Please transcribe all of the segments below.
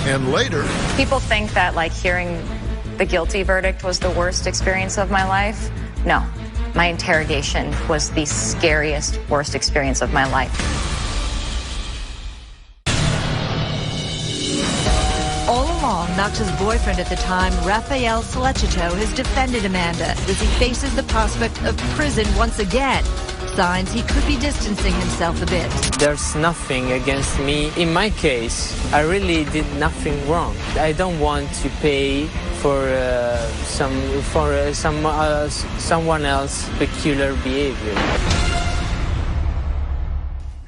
And later, people think that like hearing the guilty verdict was the worst experience of my life. No, my interrogation was the scariest, worst experience of my life. All along, Knox's boyfriend at the time, Rafael Solecito, has defended Amanda as he faces the prospect of prison once again. Signs he could be distancing himself a bit. There's nothing against me. In my case, I really did nothing wrong. I don't want to pay for someone else's peculiar behavior.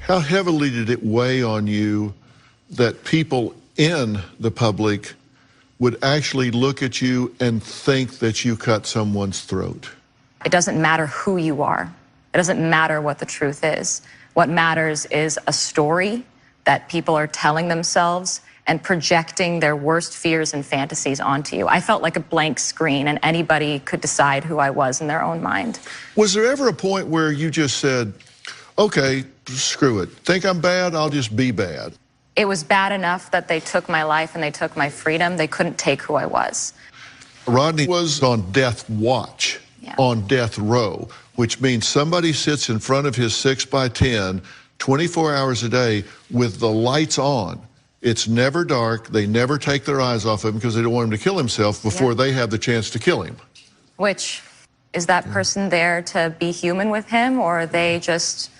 how heavily did it weigh on you that people in the public would actually look at you and think that you cut someone's throat? It doesn't matter who you are. It doesn't matter what the truth is. What matters is a story that people are telling themselves and projecting their worst fears and fantasies onto you. I felt like a blank screen, and anybody could decide who I was in their own mind. Was there ever a point where you just said, okay, screw it, think I'm bad, I'll just be bad? It was bad enough that they took my life and they took my freedom. They couldn't take who I was. Rodney was on death watch, on death row, which means somebody sits in front of his 6x10 24 hours a day with the lights on. It's never dark. They never take their eyes off him because they don't want him to kill himself before they have the chance to kill him. Which, is that person there to be human with him, or are they just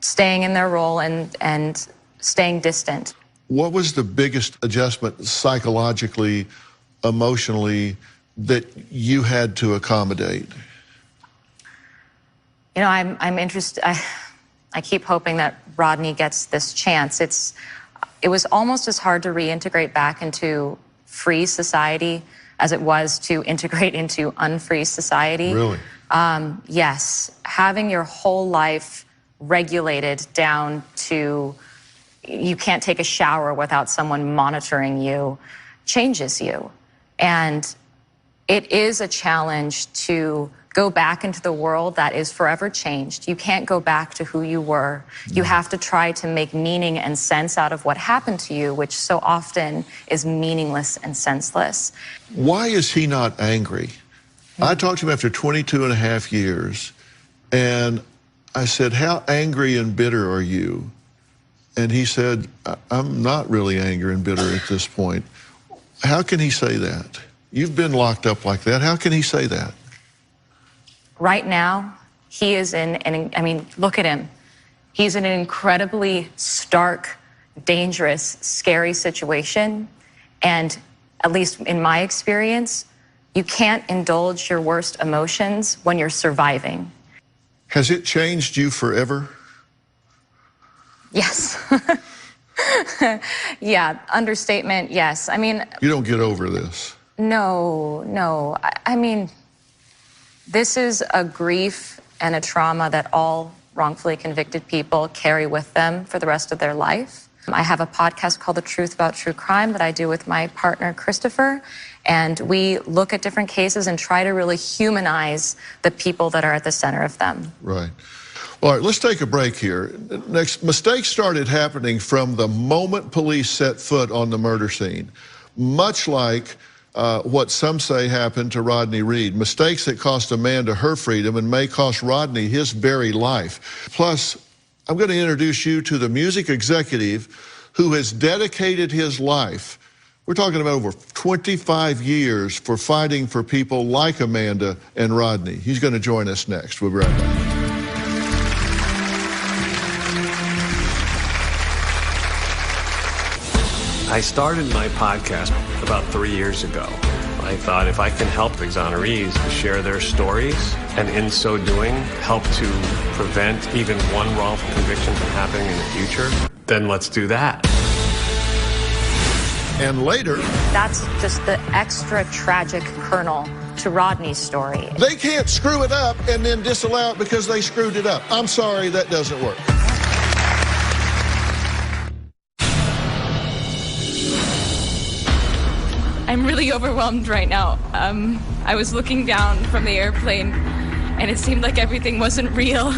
staying in their role and staying distant? What was the biggest adjustment psychologically, emotionally, that you had to accommodate? You know, I'm interested. I keep hoping that Rodney gets this chance. It was almost as hard to reintegrate back into free society as it was to integrate into unfree society. Really? Yes. Having your whole life regulated down to you can't take a shower without someone monitoring you changes you. And it is a challenge to go back into the world that is forever changed. You can't go back to who you were. You have to try to make meaning and sense out of what happened to you, which so often is meaningless and senseless. Why is he not angry? I talked to him after 22 and a half years, and I said, how angry and bitter are you? And he said, I'm not really angry and bitter at this point. How can he say that? You've been locked up like that. How can he say that? Right now, he is I mean, look at him. He's in an incredibly stark, dangerous, scary situation. And at least in my experience, you can't indulge your worst emotions when you're surviving. Has it changed you forever? Yes. Yeah, understatement, yes. I mean... You don't get over this. No. I mean, this is a grief and a trauma that all wrongfully convicted people carry with them for the rest of their life. I have a podcast called The Truth About True Crime that I do with my partner, Christopher, and we look at different cases and try to really humanize the people that are at the center of them. Right. All right, let's take a break here. Next, mistakes started happening from the moment police set foot on the murder scene, much like what some say happened to Rodney Reed. Mistakes that cost Amanda her freedom and may cost Rodney his very life. Plus, I'm going to introduce you to the music executive who has dedicated his life, we're talking about over 25 years, for fighting for people like Amanda and Rodney. He's going to join us next. We'll be right back. I started my podcast about 3 years ago. I thought if I can help exonerees to share their stories, and in so doing, help to prevent even one wrongful conviction from happening in the future, then let's do that. And later... That's just the extra tragic kernel to Rodney's story. They can't screw it up and then disallow it because they screwed it up. I'm sorry, that doesn't work. I'm really overwhelmed right now. I was looking down from the airplane and it seemed like everything wasn't real.